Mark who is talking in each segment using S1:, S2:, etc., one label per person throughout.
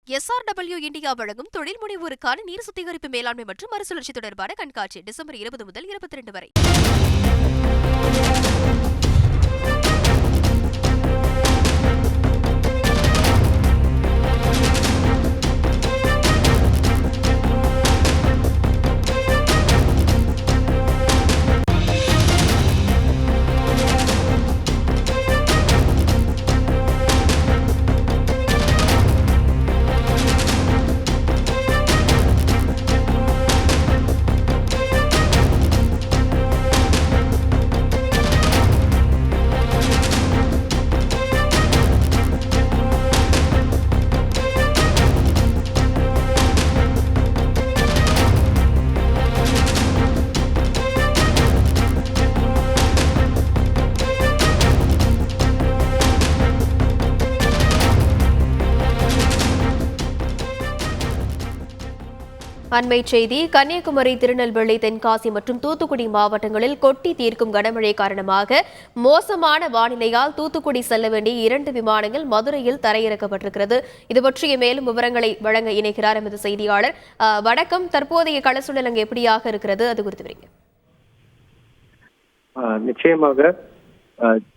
S1: SRW India வழங்கும் தொழில் முனைவோருக்கான நீர் சுத்திகரிப்பு மேலாண்மை மற்றும் மறுசுழற்சி தொடர்பான கண்காட்சி டிசம்பர் 20 முதல் 22 வரை. அண்மை செய்தி. கன்னியாகுமரி, திருநெல்வேலி, தென்காசி மற்றும் தூத்துக்குடி மாவட்டங்களில் கொட்டி தீர்க்கும் கனமழை காரணமாக மோசமான வானிலையால் தூத்துக்குடி செல்ல வேண்டிய 2 விமானங்கள் மதுரையில் தரையிறக்கப்பட்டிருக்கிறது. இது பற்றிய மேலும் விவரங்களை வழங்க இணைகிறார் எமது செய்தியாளர். வணக்கம். தற்போதைய களசூழல் அங்கு எப்படியாக இருக்கிறது, அது குறித்து வரீங்க?
S2: நிச்சயமாக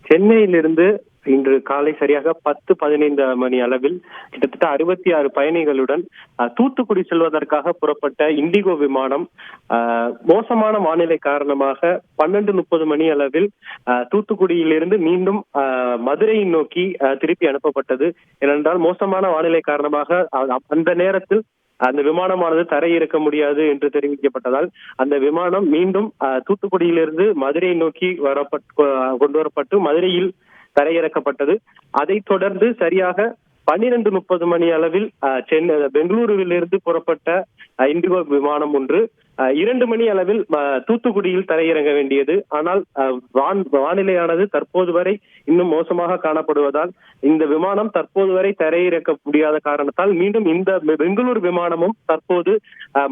S2: சென்னையிலிருந்து இன்று காலை சரியாக 10-15 மணி அளவில் கிட்டத்தட்ட 66 பயணிகளுடன் தூத்துக்குடி செல்வதற்காக புறப்பட்ட இண்டிகோ விமானம் மோசமான வானிலை காரணமாக 12:30 மணி அளவில் தூத்துக்குடியிலிருந்து மீண்டும் மதுரையை நோக்கி திருப்பி அனுப்பப்பட்டது. ஏனென்றால் மோசமான வானிலை காரணமாக அந்த நேரத்தில் அந்த விமானமானது தரையிறக்க முடியாது என்று தெரிவிக்கப்பட்டதால் அந்த விமானம் மீண்டும் தூத்துக்குடியிலிருந்து மதுரையை நோக்கி கொண்டு வரப்பட்டு மதுரையில் தரையிறக்கப்பட்டது. அதைத் தொடர்ந்து சரியாக 12:30 மணி அளவில் பெங்களூருவிலிருந்து புறப்பட்ட இண்டிகோ விமானம் ஒன்று 2 மணி அளவில் தூத்துக்குடியில் தரையிறங்க வேண்டியது. ஆனால் வானிலையானது தற்போது வரை இன்னும் மோசமாக காணப்படுவதால் இந்த விமானம் தற்போது வரை தரையிறக்க முடியாத காரணத்தால் மீண்டும் இந்த பெங்களூரு விமானமும் தற்போது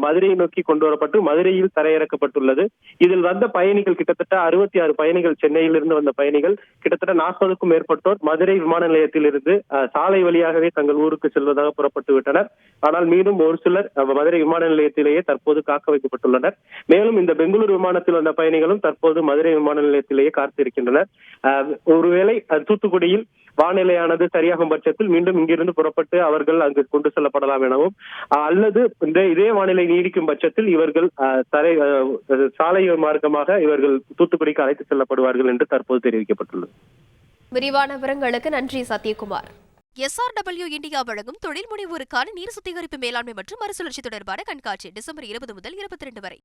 S2: மதுரையை நோக்கி கொண்டு வரப்பட்டு மதுரையில் தரையிறக்கப்பட்டுள்ளது. இதில் வந்த பயணிகள் கிட்டத்தட்ட 66 பயணிகள், சென்னையிலிருந்து வந்த பயணிகள் கிட்டத்தட்ட 40க்கும் மேற்பட்டோர் மதுரை விமான நிலையத்திலிருந்து சாலை வழியாகவே தங்கள் ஊருக்கு செல்வதாக புறப்பட்டு விட்டனர். ஆனால் மீண்டும் ஒரு சிலர் மதுரை விமான நிலையத்திலேயே தற்போது காக்க வைக்கப்பட்டுள்ளனர். மேலும் இந்த பெங்களூரு விமானத்தில் வந்த பயணிகளும் தற்போது மதுரை விமான நிலையத்திலேயே காத்திருக்கின்றனர். ஒருவேளை தூத்துக்குடியில் வானிலையானது சரியாகும் பட்சத்தில் மீண்டும் இங்கிருந்து புறப்பட்டு அவர்கள் அங்கு கொண்டு செல்லப்படலாம் எனவும், அல்லது இதே வானிலை நீடிக்கும் பட்சத்தில் இவர்கள் சாலை மார்க்கமாக இவர்கள் தூத்துக்குடிக்கு அழைத்து செல்லப்படுவார்கள் என்று தற்போது தெரிவிக்கப்பட்டுள்ளது.
S1: விரிவான விவரங்களுக்கு நன்றி சத்யகுமார். SRW இந்தியா வழங்கும் தொழில் முனைவோருக்கான நீர் சுத்திகரிப்பு மேலாண்மை மற்றும் மறுசுழற்சி தொடர்பான கண்காட்சி டிசம்பர் 20 முதல் 22 வரை.